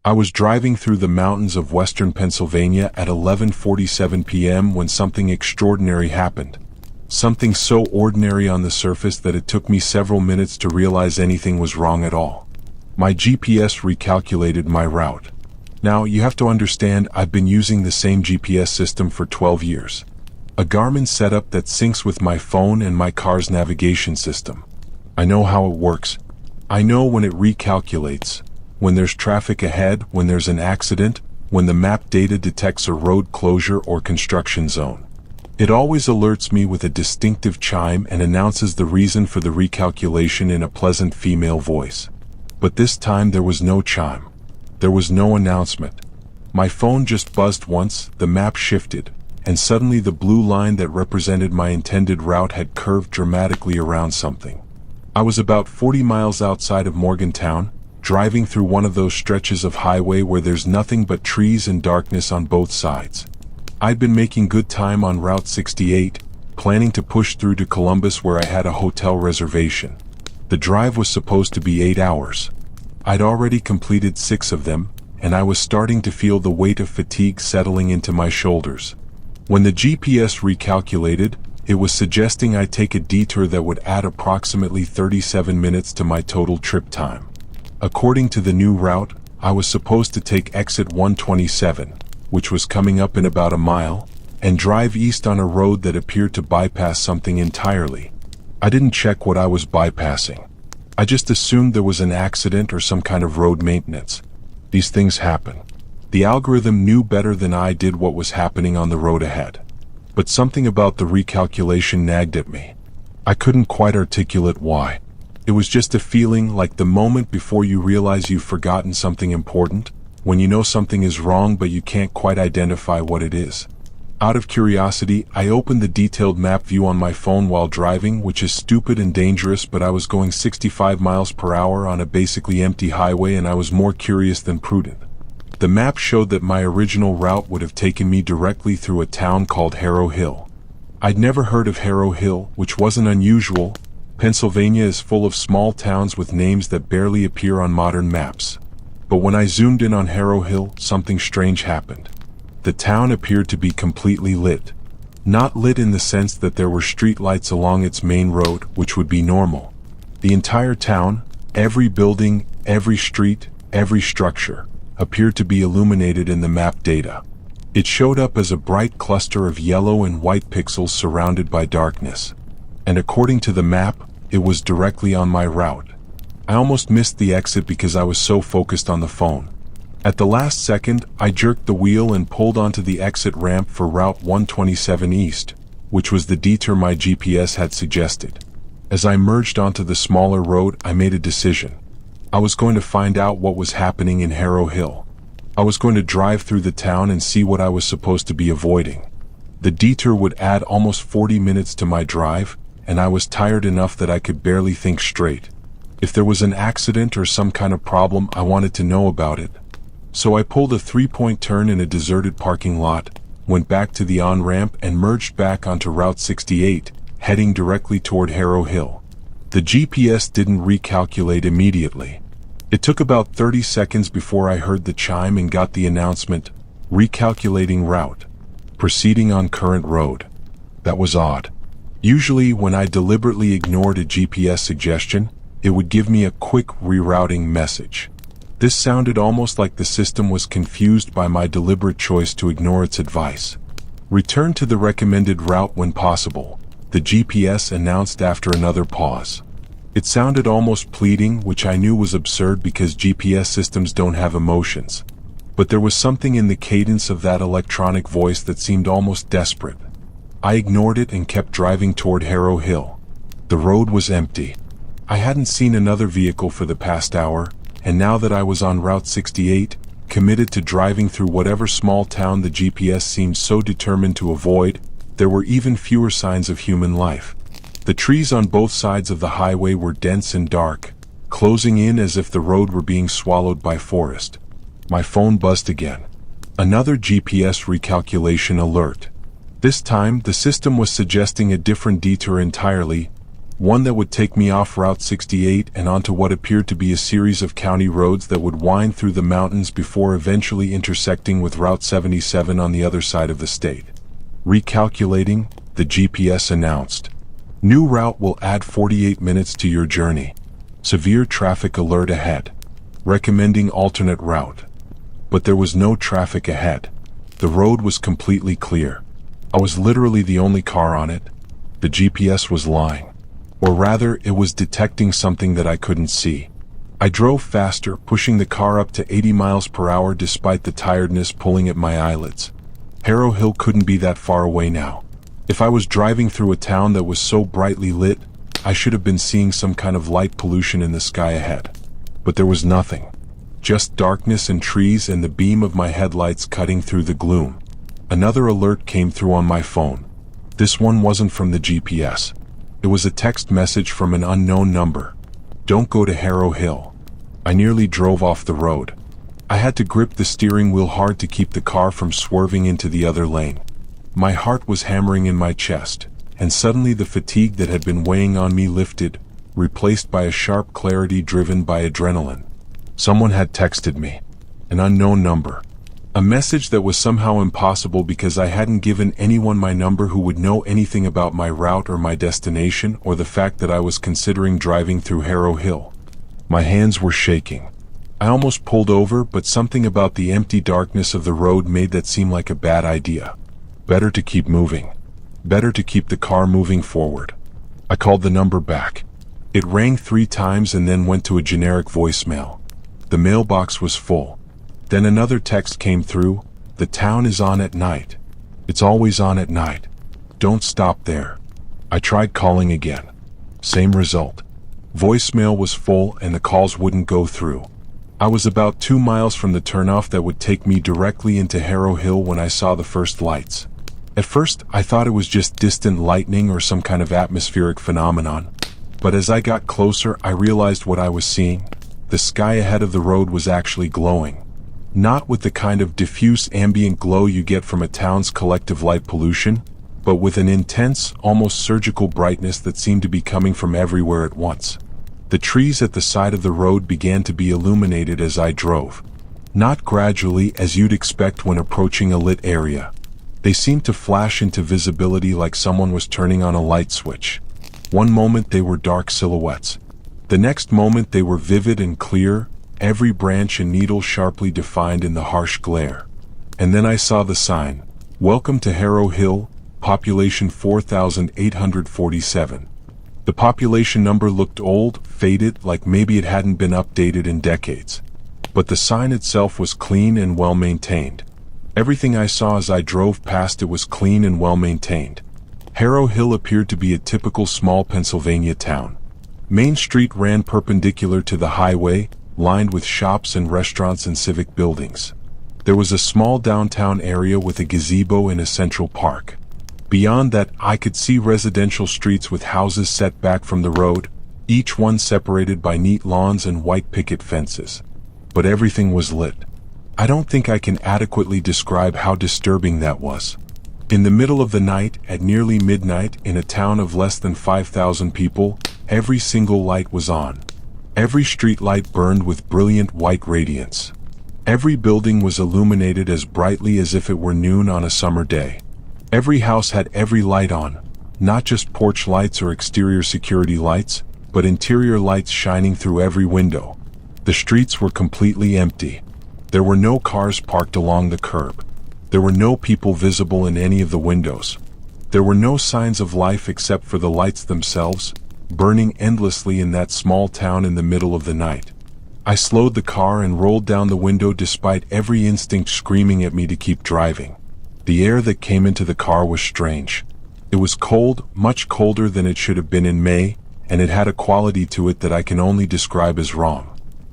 I was driving through the mountains of western Pennsylvania at 11:47 p.m. when something extraordinary happened. Something so ordinary on the surface that it took me several minutes to realize anything was wrong at all. My GPS recalculated my route. Now, you have to understand, I've been using the same GPS system for 12 years. A Garmin setup that syncs with my phone and my car's navigation system. I know how it works. I know when it recalculates, when there's traffic ahead, when there's an accident, when the map data detects a road closure or construction zone. It always alerts me with a distinctive chime and announces the reason for the recalculation in a pleasant female voice. But this time there was no chime. There was no announcement. My phone just buzzed once, the map shifted, and suddenly the blue line that represented my intended route had curved dramatically around something. I was about 40 miles outside of Morgantown, driving through one of those stretches of highway where there's nothing but trees and darkness on both sides. I'd been making good time on Route 68, planning to push through to Columbus where I had a hotel reservation. The drive was supposed to be 8 hours. I'd already completed 6 of them, and I was starting to feel the weight of fatigue settling into my shoulders. When the GPS recalculated, it was suggesting I take a detour that would add approximately 37 minutes to my total trip time. According to the new route, I was supposed to take exit 127, which was coming up in about a mile, and drive east on a road that appeared to bypass something entirely. I didn't check what I was bypassing. I just assumed there was an accident or some kind of road maintenance. These things happen. The algorithm knew better than I did what was happening on the road ahead. But something about the recalculation nagged at me. I couldn't quite articulate why. It was just a feeling like the moment before you realize you've forgotten something important, when you know something is wrong but you can't quite identify what it is. Out of curiosity, I opened the detailed map view on my phone while driving, which is stupid and dangerous, but I was going 65 miles per hour on a basically empty highway and I was more curious than prudent. The map showed that my original route would have taken me directly through a town called Harrow Hill. I'd never heard of Harrow Hill, which wasn't unusual. Pennsylvania is full of small towns with names that barely appear on modern maps. But when I zoomed in on Harrow Hill, something strange happened. The town appeared to be completely lit. Not lit in the sense that there were street lights along its main road, which would be normal. The entire town, every building, every street, every structure, appeared to be illuminated in the map data. It showed up as a bright cluster of yellow and white pixels surrounded by darkness. And according to the map, it was directly on my route. I almost missed the exit because I was so focused on the phone. At the last second, I jerked the wheel and pulled onto the exit ramp for Route 127 East, which was the detour my GPS had suggested. As I merged onto the smaller road, I made a decision. I was going to find out what was happening in Harrow Hill. I was going to drive through the town and see what I was supposed to be avoiding. The detour would add almost 40 minutes to my drive, and I was tired enough that I could barely think straight. If there was an accident or some kind of problem, I wanted to know about it. So I pulled a 3-point turn in a deserted parking lot, went back to the on-ramp and merged back onto Route 68, heading directly toward Harrow Hill. The GPS didn't recalculate immediately. It took about 30 seconds before I heard the chime and got the announcement, recalculating route, proceeding on current road. That was odd. Usually when I deliberately ignored a GPS suggestion, it would give me a quick rerouting message. This sounded almost like the system was confused by my deliberate choice to ignore its advice. Return to the recommended route when possible, the GPS announced after another pause. It sounded almost pleading, which I knew was absurd because GPS systems don't have emotions. But there was something in the cadence of that electronic voice that seemed almost desperate. I ignored it and kept driving toward Harrow Hill. The road was empty. I hadn't seen another vehicle for the past hour, and now that I was on Route 68, committed to driving through whatever small town the GPS seemed so determined to avoid, there were even fewer signs of human life. The trees on both sides of the highway were dense and dark, closing in as if the road were being swallowed by forest. My phone buzzed again. Another GPS recalculation alert. This time, the system was suggesting a different detour entirely, One that would take me off Route 68 and onto what appeared to be a series of county roads that would wind through the mountains before eventually intersecting with Route 77 on the other side of the state. Recalculating, the GPS announced, "New route will add 48 minutes to your journey. Severe traffic alert ahead. Recommending alternate route." But there was no traffic ahead. The road was completely clear. I was literally the only car on it. The GPS was lying. Or rather, it was detecting something that I couldn't see. I drove faster, pushing the car up to 80 miles per hour despite the tiredness pulling at my eyelids. Harrow Hill couldn't be that far away now. If I was driving through a town that was so brightly lit, I should have been seeing some kind of light pollution in the sky ahead. But there was nothing. Just darkness and trees and the beam of my headlights cutting through the gloom. Another alert came through on my phone. This one wasn't from the GPS. It was a text message from an unknown number. "Don't go to Harrow Hill." I nearly drove off the road. I had to grip the steering wheel hard to keep the car from swerving into the other lane. My heart was hammering in my chest, and suddenly the fatigue that had been weighing on me lifted, replaced by a sharp clarity driven by adrenaline. Someone had texted me. An unknown number. A message that was somehow impossible because I hadn't given anyone my number who would know anything about my route or my destination or the fact that I was considering driving through Harrow Hill. My hands were shaking. I almost pulled over, but something about the empty darkness of the road made that seem like a bad idea. Better to keep moving. Better to keep the car moving forward. I called the number back. It rang 3 times and then went to a generic voicemail. The mailbox was full. Then another text came through. "The town is on at night. It's always on at night. Don't stop there." I tried calling again. Same result. Voicemail was full and the calls wouldn't go through. I was about 2 miles from the turnoff that would take me directly into Harrow Hill when I saw the first lights. At first, I thought it was just distant lightning or some kind of atmospheric phenomenon. But as I got closer, I realized what I was seeing. The sky ahead of the road was actually glowing. Not with the kind of diffuse ambient glow you get from a town's collective light pollution, but with an intense, almost surgical brightness that seemed to be coming from everywhere at once. The trees at the side of the road began to be illuminated as I drove. Not gradually as you'd expect when approaching a lit area. They seemed to flash into visibility like someone was turning on a light switch. One moment they were dark silhouettes. The next moment they were vivid and clear, every branch and needle sharply defined in the harsh glare. And then I saw the sign, "Welcome to Harrow Hill, population 4,847. The population number looked old, faded, like maybe it hadn't been updated in decades. But the sign itself was clean and well maintained. Everything I saw as I drove past it was clean and well maintained. Harrow Hill appeared to be a typical small Pennsylvania town. Main Street ran perpendicular to the highway, lined with shops and restaurants and civic buildings. There was a small downtown area with a gazebo in a central park. Beyond that, I could see residential streets with houses set back from the road, each one separated by neat lawns and white picket fences. But everything was lit. I don't think I can adequately describe how disturbing that was. In the middle of the night, at nearly midnight, in a town of less than 5,000 people, every single light was on. Every street light burned with brilliant white radiance. Every building was illuminated as brightly as if it were noon on a summer day. Every house had every light on, not just porch lights or exterior security lights, but interior lights shining through every window. The streets were completely empty. There were no cars parked along the curb. There were no people visible in any of the windows. There were no signs of life except for the lights themselves, burning endlessly in that small town in the middle of the night. I slowed the car and rolled down the window despite every instinct screaming at me to keep driving. The air that came into the car was strange. It was cold, much colder than it should have been in May, and it had a quality to it that I can only describe as wrong.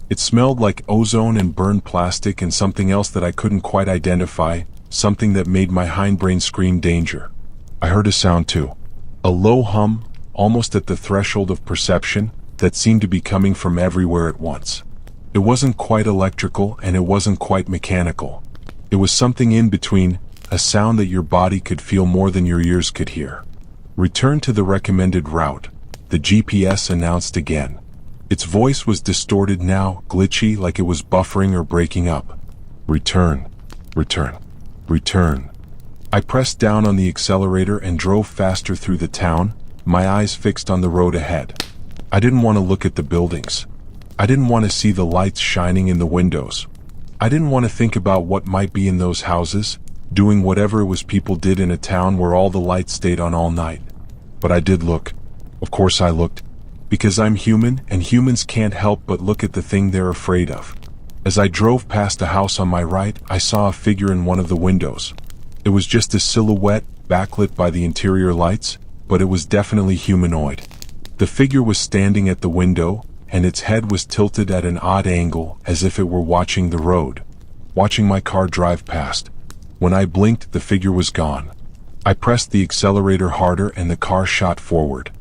It smelled like ozone and burned plastic and something else that I couldn't quite identify, something that made my hindbrain scream danger. I heard a sound too. A low hum, almost at the threshold of perception, that seemed to be coming from everywhere at once. It wasn't quite electrical and it wasn't quite mechanical. It was something in between, a sound that your body could feel more than your ears could hear. Return to the recommended route. the GPS announced again. Its voice was distorted now, glitchy, like it was buffering or breaking up. Return, return, return. I pressed down on the accelerator and drove faster through the town, my eyes fixed on the road ahead. I didn't want to look at the buildings. I didn't want to see the lights shining in the windows. I didn't want to think about what might be in those houses, doing whatever it was people did in a town where all the lights stayed on all night. But I did look. Of course I looked. Because I'm human, and humans can't help but look at the thing they're afraid of. As I drove past a house on my right, I saw a figure in one of the windows. It was just a silhouette, backlit by the interior lights, but it was definitely humanoid. The figure was standing at the window, and its head was tilted at an odd angle, as if it were watching the road, watching my car drive past. When I blinked, the figure was gone. I pressed the accelerator harder and the car shot forward.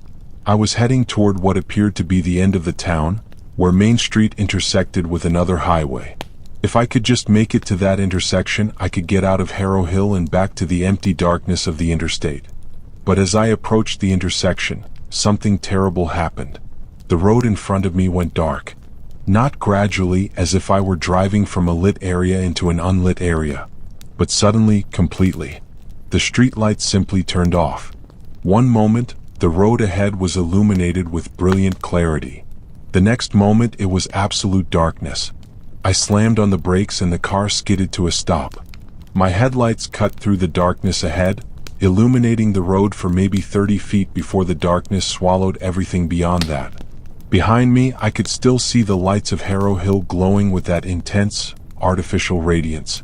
I was heading toward what appeared to be the end of the town, where Main Street intersected with another highway. If I could just make it to that intersection, I could get out of Harrow Hill and back to the empty darkness of the interstate. But as I approached the intersection, something terrible happened. The road in front of me went dark. Not gradually, as if I were driving from a lit area into an unlit area, but suddenly, completely. The street lights simply turned off. One moment, the road ahead was illuminated with brilliant clarity. The next moment, it was absolute darkness. I slammed on the brakes and the car skidded to a stop. My headlights cut through the darkness ahead, illuminating the road for maybe 30 feet before the darkness swallowed everything beyond that. Behind me, I could still see the lights of Harrow Hill glowing with that intense, artificial radiance.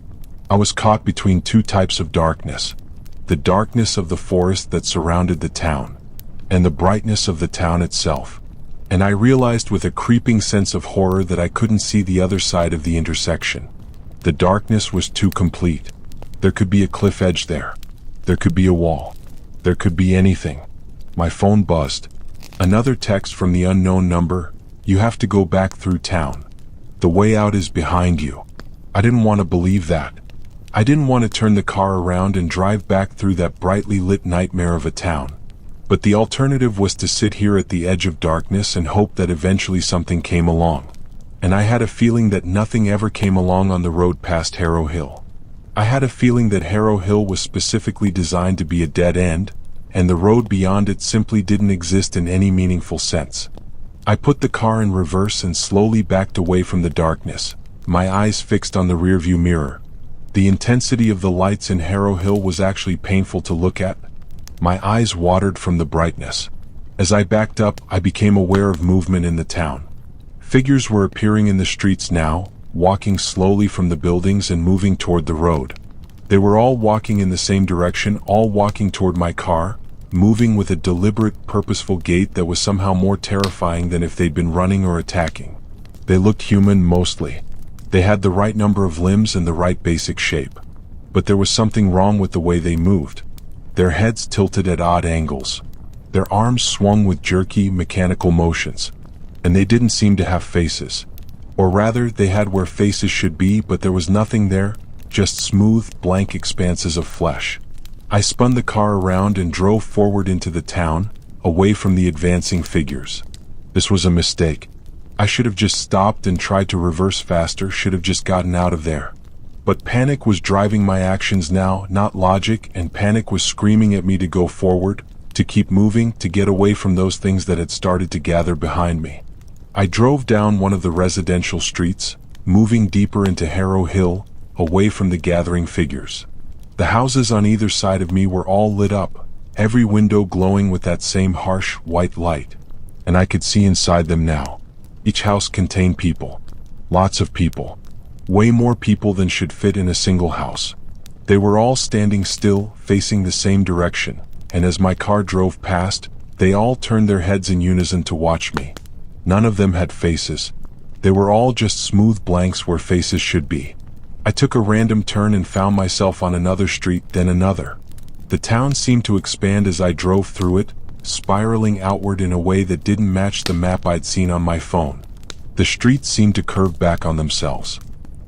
I was caught between two types of darkness. The darkness of the forest that surrounded the town, and the brightness of the town itself. And I realized with a creeping sense of horror that I couldn't see the other side of the intersection. The darkness was too complete. There could be a cliff edge there. There could be a wall. There could be anything. My phone buzzed. Another text from the unknown number. You have to go back through town. The way out is behind you. I didn't want to believe that. I didn't want to turn the car around and drive back through that brightly lit nightmare of a town. But the alternative was to sit here at the edge of darkness and hope that eventually something came along. And I had a feeling that nothing ever came along on the road past Harrow Hill. I had a feeling that Harrow Hill was specifically designed to be a dead end, and the road beyond it simply didn't exist in any meaningful sense. I put the car in reverse and slowly backed away from the darkness, my eyes fixed on the rearview mirror. The intensity of the lights in Harrow Hill was actually painful to look at. My eyes watered from the brightness. As I backed up, I became aware of movement in the town. Figures were appearing in the streets now, walking slowly from the buildings and moving toward the road. They were all walking in the same direction, all walking toward my car, moving with a deliberate, purposeful gait that was somehow more terrifying than if they'd been running or attacking. They looked human mostly. They had the right number of limbs and the right basic shape. But there was something wrong with the way they moved. Their heads tilted at odd angles. Their arms swung with jerky, mechanical motions. And they didn't seem to have faces. Or rather, they had where faces should be, but there was nothing there, just smooth, blank expanses of flesh. I spun the car around and drove forward into the town, away from the advancing figures. This was a mistake. I should have just stopped and tried to reverse faster, should have just gotten out of there. But panic was driving my actions now, not logic, and panic was screaming at me to go forward, to keep moving, to get away from those things that had started to gather behind me. I drove down one of the residential streets, moving deeper into Harrow Hill, away from the gathering figures. The houses on either side of me were all lit up, every window glowing with that same harsh, white light. And I could see inside them now. Each house contained people. Lots of people. Way more people than should fit in a single house. They were all standing still, facing the same direction, and as my car drove past, they all turned their heads in unison to watch me. None of them had faces. They were all just smooth blanks where faces should be. I took a random turn and found myself on another street, then another. The town seemed to expand as I drove through it, spiraling outward in a way that didn't match the map I'd seen on my phone. The streets seemed to curve back on themselves.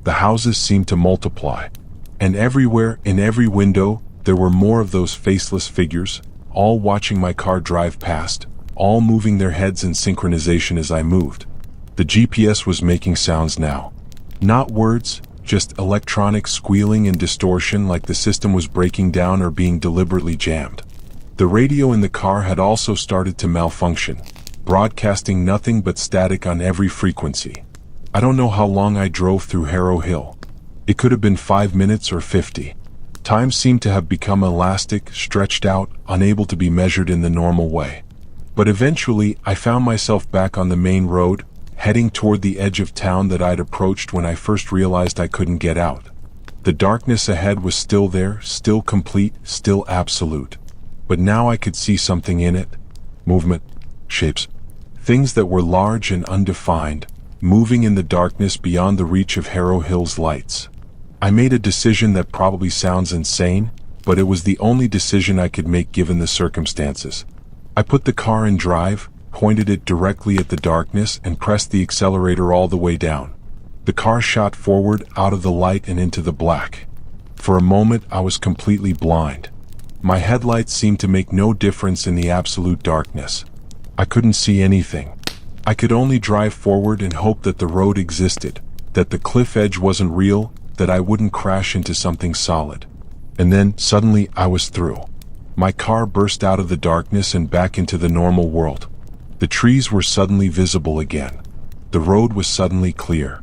The houses seemed to multiply. And everywhere, in every window, there were more of those faceless figures, all watching my car drive past, all moving their heads in synchronization as I moved. The GPS was making sounds now. Not words, just electronic squealing and distortion, like the system was breaking down or being deliberately jammed. The radio in the car had also started to malfunction, broadcasting nothing but static on every frequency. I don't know how long I drove through Harrow Hill. It could have been 5 minutes or 50. Time seemed to have become elastic, stretched out, unable to be measured in the normal way. But eventually, I found myself back on the main road, heading toward the edge of town that I'd approached when I first realized I couldn't get out. The darkness ahead was still there, still complete, still absolute. But now I could see something in it. Movement, shapes, things that were large and undefined, moving in the darkness beyond the reach of Harrow Hill's lights. I made a decision that probably sounds insane, but it was the only decision I could make given the circumstances. I put the car in drive, pointed it directly at the darkness, and pressed the accelerator all the way down. The car shot forward, out of the light and into the black. For a moment, I was completely blind. My headlights seemed to make no difference in the absolute darkness. I couldn't see anything. I could only drive forward and hope that the road existed, that the cliff edge wasn't real, that I wouldn't crash into something solid. And then, suddenly, I was through. My car burst out of the darkness and back into the normal world. The trees were suddenly visible again. The road was suddenly clear.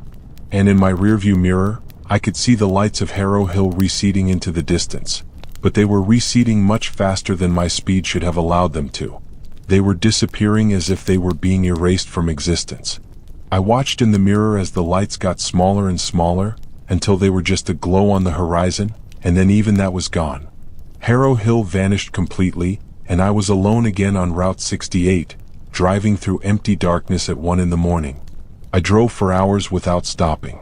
And in my rearview mirror, I could see the lights of Harrow Hill receding into the distance. But they were receding much faster than my speed should have allowed them to. They were disappearing as if they were being erased from existence. I watched in the mirror as the lights got smaller and smaller, until they were just a glow on the horizon, and then even that was gone. Harrow Hill vanished completely, and I was alone again on Route 68, driving through empty darkness at 1 in the morning. I drove for hours without stopping.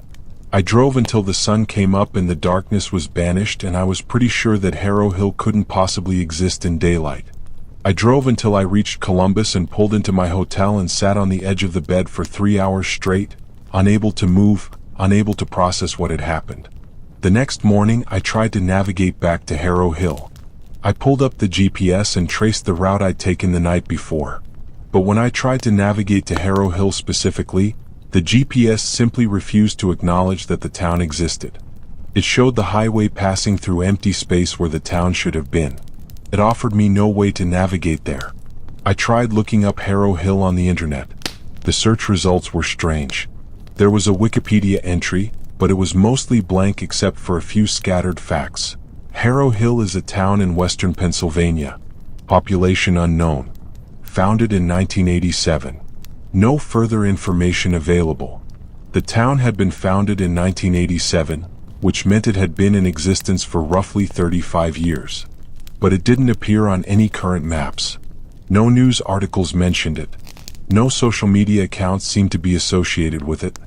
I drove until the sun came up and the darkness was banished, and I was pretty sure that Harrow Hill couldn't possibly exist in daylight. I drove until I reached Columbus and pulled into my hotel and sat on the edge of the bed for 3 hours straight, unable to move, unable to process what had happened. The next morning, I tried to navigate back to Harrow Hill. I pulled up the GPS and traced the route I'd taken the night before. But when I tried to navigate to Harrow Hill specifically, the GPS simply refused to acknowledge that the town existed. It showed the highway passing through empty space where the town should have been. It offered me no way to navigate there. I tried looking up Harrow Hill on the internet. The search results were strange. There was a Wikipedia entry, but it was mostly blank except for a few scattered facts. Harrow Hill is a town in western Pennsylvania. Population unknown. Founded in 1987. No further information available. The town had been founded in 1987, which meant it had been in existence for roughly 35 years. But it didn't appear on any current maps. No news articles mentioned it. No social media accounts seemed to be associated with it.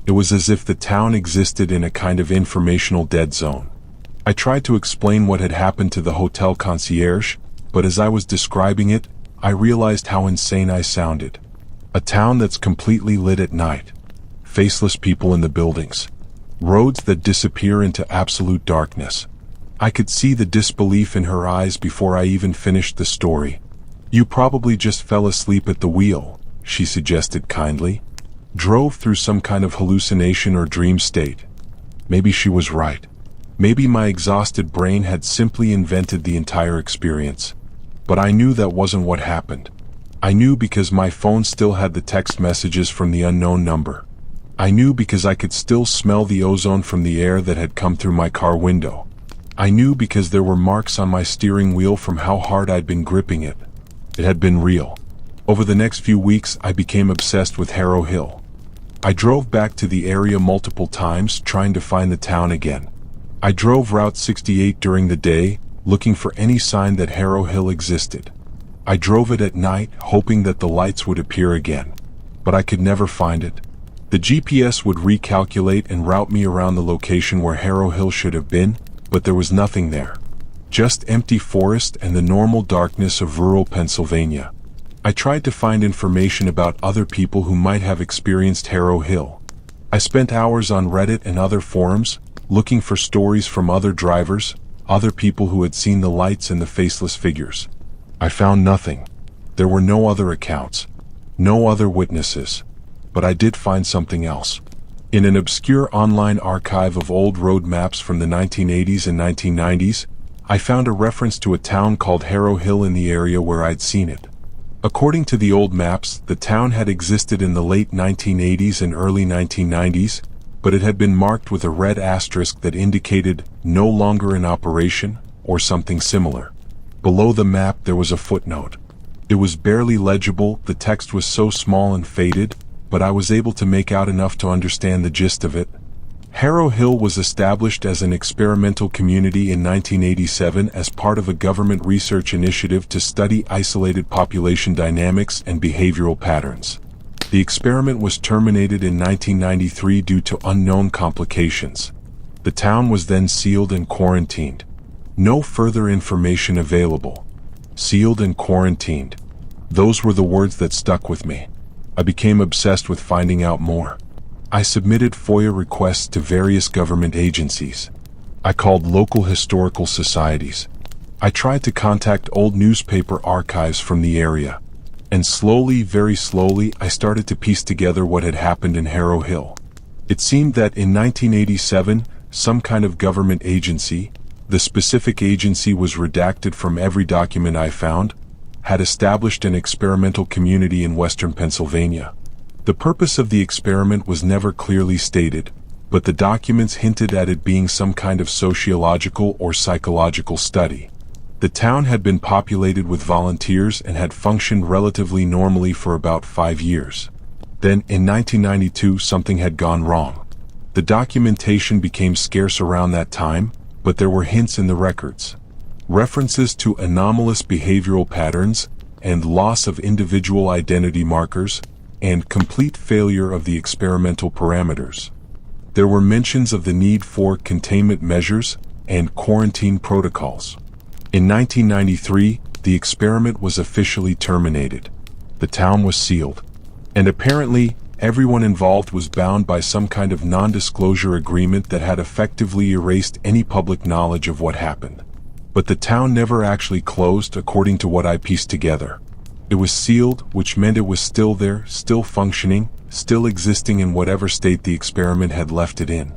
It was as if the town existed in a kind of informational dead zone. I tried to explain what had happened to the hotel concierge, but as I was describing it, I realized how insane I sounded. A town that's completely lit at night. Faceless people in the buildings. Roads that disappear into absolute darkness. I could see the disbelief in her eyes before I even finished the story. "You probably just fell asleep at the wheel," she suggested kindly. "Drove through some kind of hallucination or dream state." Maybe she was right. Maybe my exhausted brain had simply invented the entire experience. But I knew that wasn't what happened. I knew because my phone still had the text messages from the unknown number. I knew because I could still smell the ozone from the air that had come through my car window. I knew because there were marks on my steering wheel from how hard I'd been gripping it. It had been real. Over the next few weeks, I became obsessed with Harrow Hill. I drove back to the area multiple times, trying to find the town again. I drove Route 68 during the day, looking for any sign that Harrow Hill existed. I drove it at night, hoping that the lights would appear again. But I could never find it. The GPS would recalculate and route me around the location where Harrow Hill should have been, but there was nothing there. Just empty forest and the normal darkness of rural Pennsylvania. I tried to find information about other people who might have experienced Harrow Hill. I spent hours on Reddit and other forums, looking for stories from other drivers, other people who had seen the lights and the faceless figures. I found nothing. There were no other accounts, no other witnesses, but I did find something else. In an obscure online archive of old road maps from the 1980s and 1990s, I found a reference to a town called Harrow Hill in the area where I'd seen it. According to the old maps, the town had existed in the late 1980s and early 1990s, but it had been marked with a red asterisk that indicated no longer in operation or something similar. Below the map there was a footnote. It was barely legible, the text was so small and faded, but I was able to make out enough to understand the gist of it. Harrow Hill was established as an experimental community in 1987 as part of a government research initiative to study isolated population dynamics and behavioral patterns. The experiment was terminated in 1993 due to unknown complications. The town was then sealed and quarantined. No further information available. Sealed and quarantined. Those were the words that stuck with me. I became obsessed with finding out more. I submitted FOIA requests to various government agencies. I called local historical societies. I tried to contact old newspaper archives from the area. And slowly, very slowly, I started to piece together what had happened in Harrow Hill. It seemed that in 1987, some kind of government agency, the specific agency was redacted from every document I found, had established an experimental community in western Pennsylvania. The purpose of the experiment was never clearly stated, but the documents hinted at it being some kind of sociological or psychological study. The town had been populated with volunteers and had functioned relatively normally for about 5 years. Then, in 1992, something had gone wrong. The documentation became scarce around that time, but there were hints in the records. References to anomalous behavioral patterns, and loss of individual identity markers, and complete failure of the experimental parameters. There were mentions of the need for containment measures and quarantine protocols. In 1993, the experiment was officially terminated. The town was sealed. And apparently, everyone involved was bound by some kind of non-disclosure agreement that had effectively erased any public knowledge of what happened. But the town never actually closed, according to what I pieced together. It was sealed, which meant it was still there, still functioning, still existing in whatever state the experiment had left it in.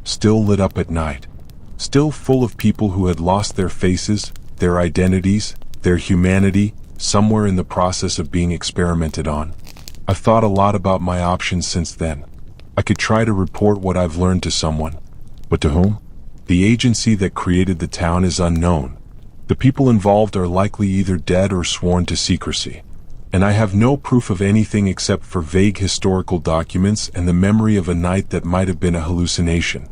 Still lit up at night. Still full of people who had lost their faces, their identities, their humanity, somewhere in the process of being experimented on. I've thought a lot about my options since then. I could try to report what I've learned to someone. But to whom? The agency that created the town is unknown. The people involved are likely either dead or sworn to secrecy. And I have no proof of anything except for vague historical documents and the memory of a night that might have been a hallucination.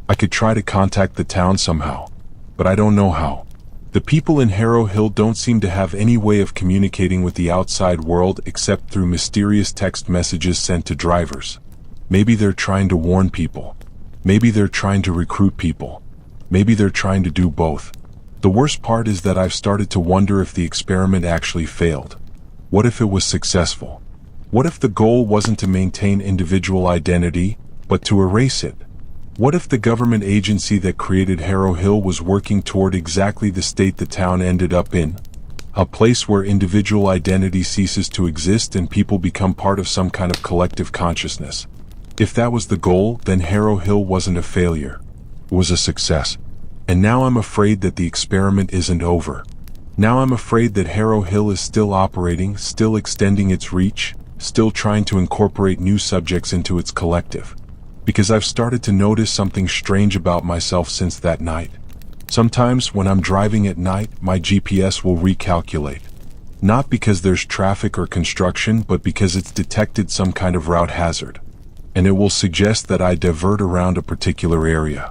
I could try to contact the town somehow, but I don't know how. The people in Harrow Hill don't seem to have any way of communicating with the outside world except through mysterious text messages sent to drivers. Maybe they're trying to warn people. Maybe they're trying to recruit people. Maybe they're trying to do both. The worst part is that I've started to wonder if the experiment actually failed. What if it was successful? What if the goal wasn't to maintain individual identity, but to erase it? What if the government agency that created Harrow Hill was working toward exactly the state the town ended up in? A place where individual identity ceases to exist and people become part of some kind of collective consciousness. If that was the goal, then Harrow Hill wasn't a failure. It was a success. And now I'm afraid that the experiment isn't over. Now I'm afraid that Harrow Hill is still operating, still extending its reach, still trying to incorporate new subjects into its collective. Because I've started to notice something strange about myself since that night. Sometimes when I'm driving at night, my GPS will recalculate. Not because there's traffic or construction, but because it's detected some kind of route hazard. And it will suggest that I divert around a particular area.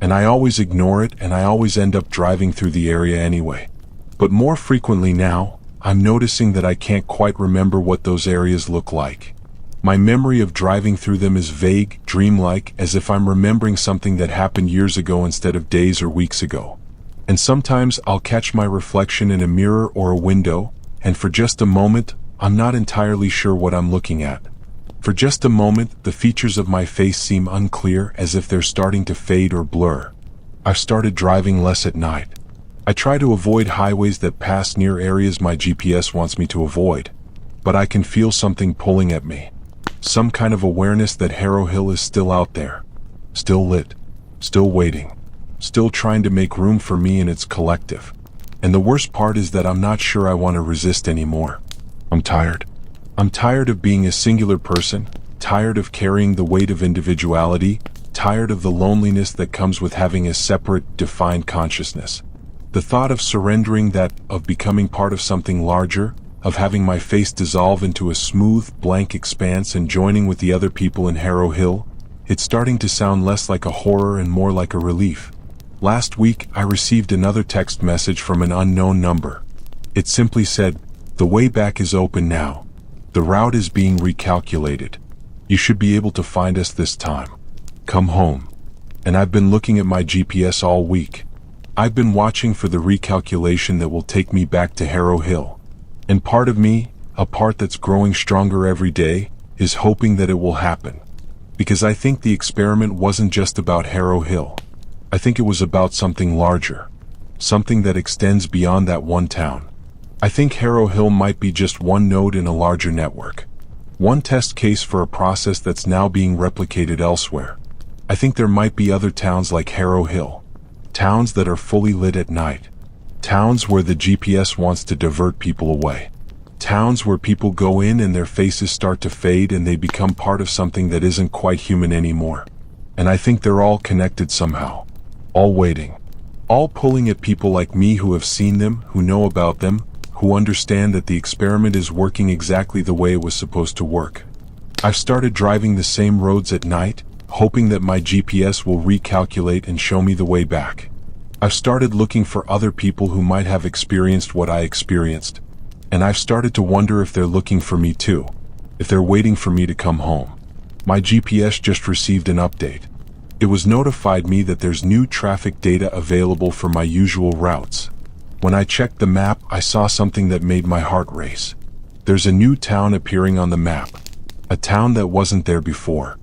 And I always ignore it, and I always end up driving through the area anyway. But more frequently now, I'm noticing that I can't quite remember what those areas look like. My memory of driving through them is vague, dreamlike, as if I'm remembering something that happened years ago instead of days or weeks ago. And sometimes I'll catch my reflection in a mirror or a window, and for just a moment, I'm not entirely sure what I'm looking at. For just a moment, the features of my face seem unclear, as if they're starting to fade or blur. I've started driving less at night. I try to avoid highways that pass near areas my GPS wants me to avoid, but I can feel something pulling at me. Some kind of awareness that Harrow Hill is still out there, still lit, still waiting, still trying to make room for me in its collective. And the worst part is that I'm not sure I want to resist anymore. I'm tired. I'm tired of being a singular person, tired of carrying the weight of individuality, tired of the loneliness that comes with having a separate, defined consciousness. The thought of surrendering that, of becoming part of something larger, of having my face dissolve into a smooth, blank expanse and joining with the other people in Harrow Hill, it's starting to sound less like a horror and more like a relief. Last week, I received another text message from an unknown number. It simply said, "The way back is open now. The route is being recalculated. You should be able to find us this time. Come home." And I've been looking at my GPS all week. I've been watching for the recalculation that will take me back to Harrow Hill. And part of me, a part that's growing stronger every day, is hoping that it will happen. Because I think the experiment wasn't just about Harrow Hill. I think it was about something larger. Something that extends beyond that one town. I think Harrow Hill might be just one node in a larger network. One test case for a process that's now being replicated elsewhere. I think there might be other towns like Harrow Hill. Towns that are fully lit at night. Towns where the GPS wants to divert people away. Towns where people go in and their faces start to fade and they become part of something that isn't quite human anymore. And I think they're all connected somehow. All waiting. All pulling at people like me who have seen them, who know about them, who understand that the experiment is working exactly the way it was supposed to work. I've started driving the same roads at night, hoping that my GPS will recalculate and show me the way back. I've started looking for other people who might have experienced what I experienced. And I've started to wonder if they're looking for me too, if they're waiting for me to come home. My GPS just received an update. It was notified me that there's new traffic data available for my usual routes. When I checked the map, I saw something that made my heart race. There's a new town appearing on the map. A town that wasn't there before.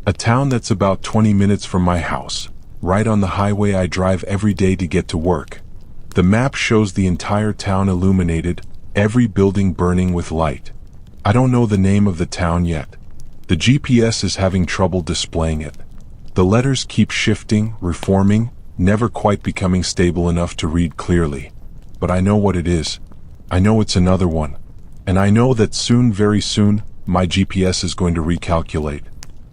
A town that's about 20 minutes from my house, right on the highway I drive every day to get to work. The map shows the entire town illuminated, every building burning with light. I don't know the name of the town yet. The GPS is having trouble displaying it. The letters keep shifting, reforming, never quite becoming stable enough to read clearly. But I know what it is. I know it's another one. And I know that soon, very soon, my GPS is going to recalculate.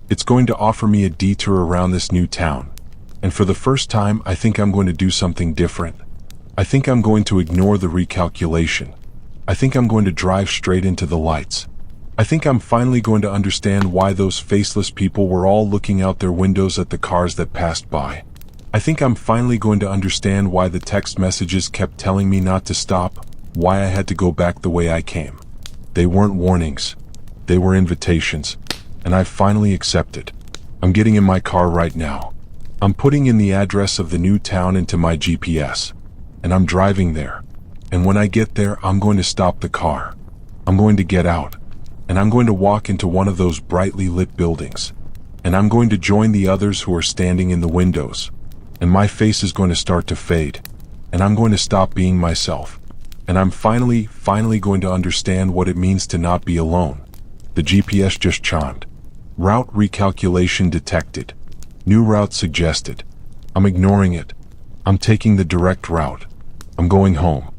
It's going to offer me a detour around this new town. And for the first time, I think I'm going to do something different. I think I'm going to ignore the recalculation. I think I'm going to drive straight into the lights. I think I'm finally going to understand why those faceless people were all looking out their windows at the cars that passed by. I think I'm finally going to understand why the text messages kept telling me not to stop, why I had to go back the way I came. They weren't warnings. They were invitations. And I finally accepted. I'm getting in my car right now. I'm putting in the address of the new town into my GPS. And I'm driving there. And when I get there, I'm going to stop the car. I'm going to get out. And I'm going to walk into one of those brightly lit buildings. And I'm going to join the others who are standing in the windows. And my face is going to start to fade. And I'm going to stop being myself. And I'm finally going to understand what it means to not be alone. The GPS just chimed. Route recalculation detected. New route suggested. I'm ignoring it. I'm taking the direct route. I'm going home.